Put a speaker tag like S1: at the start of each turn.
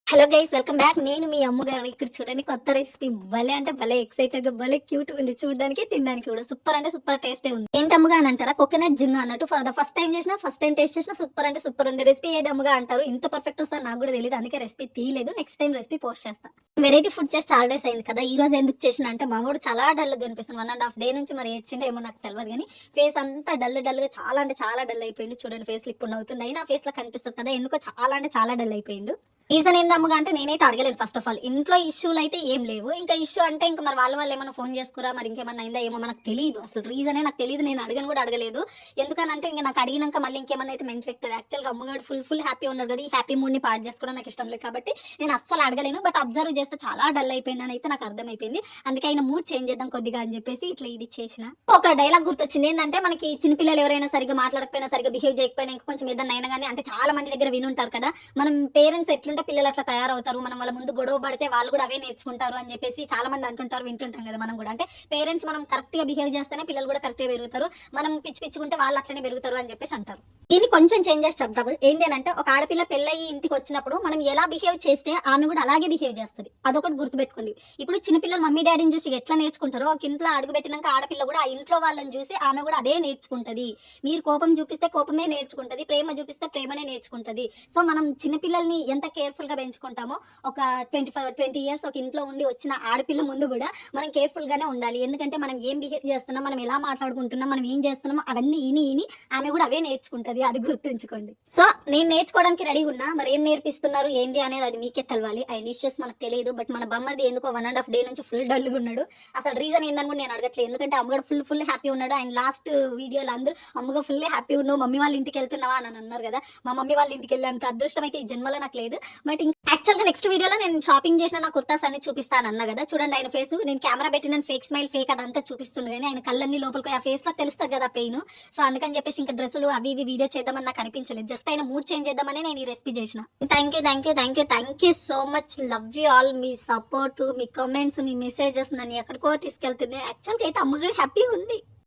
S1: Hello guys, welcome back. నేను మీ అమ్మగారు. ఇక్కడ చూడండి, కొత్త రెసిపీ. భలే అంటే భలే ఎక్సైటెడ్ గా, భలే క్యూట్ ఉంది చూడడానికి, తినడానికి కూడా సూపర్ అంటే సూపర్ టేస్టే ఉంది. ఏంటమ్మగా అని అంటారా? కోకోనట్ జున్ను అన్నట్టు ఫర్ ద ఫస్ట్ టైం చేసిన, ఫస్ట్ టైం టేస్ట్ చేసిన సూపర్ అంటే సూపర్ ఉంది. రెసిపీ ఏది అమ్మగా అంటారు? ఇంత పర్ఫెక్ట్ వస్తుంది నాకు కూడా తెలియదు, అందుకే రెసిపీ తీయలేదు. నెక్స్ట్ టైం రెసిపీ పోస్ట్ చేస్తా. వెరైటీ ఫుడ్ చేసి చాలా డేస్ అయింది కదా. ఈ రోజు ఎందుకు చేసిన అంటే, మా వాడు చాలా డల్ గా కనిపిస్తుంది. 1.5 డే నుంచి మరి ఏడ్చిండో ఏమో నాకు తెలియదు, కానీ ఫేస్ అంతా డల్ డల్ గా, చాలా అంటే చాలా డల్ అయిపోయింది. చూడండి, ఫేస్ ఇప్పుడు నవ్వుతుంది, అయినా ఫేస్ లో కనిపిస్తుంది కదా, ఎందుకో చాలా అంటే చాలా డల్ అయిపోయిండు. రీజన్ ఏందమ్మగా అంటే, నేనైతే అడగలేను. ఫస్ట్ ఆఫ్ ఆల్ ఇంట్లో ఇష్యూలు అయితే ఏం లేవు. ఇంకా ఇష్యూ అంటే ఇంకా మరి వాళ్ళు ఏమైనా ఫోన్ చేసుకురా, మరి ఇంకేమన్నా అయిందా ఏమో మనకు తెలియదు. అసలు రీజనే నాకు తెలియదు, నేను అడగను కూడా అడగలేదు. ఎందుకనంటే ఇంకా నాకు అడిగినాక మళ్ళీ ఇంకేమన్నా అయితే మెంట్స్ ఎక్కుతుంది. యాక్చువల్గా అమ్మగాడు ఫుల్ హ్యాపీ ఉన్నాడు కదా, ఈ హ్యాపీ మూడ్ని పాడు చేసుకోవడం నాకు ఇష్టం లేదు కాబట్టి నేను అస్సలు అడగలేను. బట్ అబ్జర్వ్ చేస్తే చాలా డల్ అయిపోయింది అని అయితే నాకు అర్థమైపోయింది. అందుకే ఆయన మూడ్ చేంజ్ చేద్దాం కొద్దిగా అని చెప్పేసి ఇట్లా ఇది చేసిన. ఒక డైలాగ్ గుర్తొచ్చింది. ఏంటంటే, మనకి చిన్నపిల్లలు ఎవరైనా సరిగ్గా మాట్లాడకపోయినా, సరిగ్గా బిహేవ్ చేయకపోయినా, ఇంకా కొంచెం ఏదైనా అయినా కానీ, అంటే చాలా మంది దగ్గర వినుంటారు కదా, మనం పేరెంట్స్ ఎట్లుంటే పిల్లలు అట్లా తయారవుతారు, మనం వాళ్ళ ముందు గొడవ పడితే వాళ్ళు కూడా అవే నేర్చుకుంటారు అని చెప్పేసి చాలా మంది అంటుంటారు, వింటుంటాం కదా మనం కూడా. అంటే పేరెంట్స్ మనం కరెక్ట్ గా బిహేవ్ చేస్తేనే పిల్లలు కూడా కరెక్ట్ గా పెరుగుతారు, మనం పిచ్చుకుంటే వాళ్ళు అట్లనే పెరుగుతారు అని చెప్పేసి అంటారు. దీన్ని కొంచెం చేంజ్ చేసి చెప్తాము. ఏంటి అని అంటే, ఒక ఆడపిల్ల పెళ్ళయి ఇంటికి వచ్చినప్పుడు మనం ఎలా బిహేవ్ చేస్తే ఆమె కూడా అలాగే బిహేవ్ చేస్తుంది. అదొకటి గుర్తుపెట్టుకోండి. ఇప్పుడు చిన్నపిల్లలు మమ్మీ డాడీని చూసి ఎట్లా నేర్చుకుంటారో, ఒక ఇంట్లో అడుగు పెట్టినాక ఆడపిల్ల కూడా ఆ ఇంట్లో వాళ్ళని చూసి ఆమె కూడా అదే నేర్చుకుంటది. మీరు కోపం చూపిస్తే కోపమే నేర్చుకుంటది, ప్రేమ చూపిస్తే ప్రేమనే నేర్చుకుంటది. సో మనం చిన్నపిల్లల్ని ఎంత కేర్ఫుల్ గా పెంచుకుంటామో, ఒక 20 ఇయర్స్ ఒక ఇంట్లో ఉండి వచ్చిన ఆడపిల్ల ముందు కూడా మనం కేర్ఫుల్ గానే ఉండాలి. ఎందుకంటే మనం ఏం బిహేవ్ చేస్తున్నాం, మనం ఎలా మాట్లాడుకుంటున్నాం, మనం ఏం చేస్తున్నాం, అవన్నీ ఇని ఆమె కూడా అవే నేర్చుకుంటది. అది గుర్తుంచుకోండి. సో నేను నేర్చుకోవడానికి రెడీ ఉన్నా, మరి ఏం నేర్పిస్తున్నారు ఏంది అనేది అది మీకే తెలవాలి. ఆ ఇష్యూస్ మనకు తెలియదు. బట్ మన బొమ్మది ఎందుకో 1.5 డే నుంచి ఫుల్ డల్ గా ఉన్నాడు. అసలు రీజన్ ఏందని కూడా నేను అడగట్లేదు, ఎందుకంటే అమ్మగారు ఫుల్ హ్యాపీ ఉన్నాడు. అండ్ లాస్ట్ వీడియోలో అందరూ అమ్మగా ఫుల్ హ్యాపీ ఉన్నావు, మమ్మీ వాళ్ళ ఇంటికి వెళ్తున్నావా అని అన్నారు కదా. మా మమ్మీ వాళ్ళ ఇంటికి వెళ్ళేంత అదృష్టం అయితే ఈ జన్మలో నాకు లేదు. బట్ యాక్చువల్ గా నెక్స్ట్ వీడియోలో నేను షాపింగ్ చేసిన నా కుర్తాస్ అన్ని చూపిస్తాను అన్నా కదా. చూడండి, ఆయన ఫేస్ నేను కెమెరా పెట్టిన ఫేక్ స్మైల్ ఫేక్ అదంతా చూపిస్తుంది, కానీ ఆయన కళ్ళన్ని లోపలికి ఆ ఫేస్ లో తెలుస్తుంది కదా పెయిన్. సో అందుకని చెప్పేసి ఇంకా డ్రెస్సులు అవి ఇవి వీడియో చేద్దామని నాకు అనిపించలేదు. జస్ట్ ఆయన మూడ్ చేంజ్ చేద్దామని నేను ఈ రెసిపీ చేసిన. Thank you so much. Love you all. Me support, me comments, me messages నన్ను ఎక్కడికో తీసుకెళ్తున్నాయి. యాక్చువల్గా అయితే అమ్మగారు హ్యాపీ ఉంది.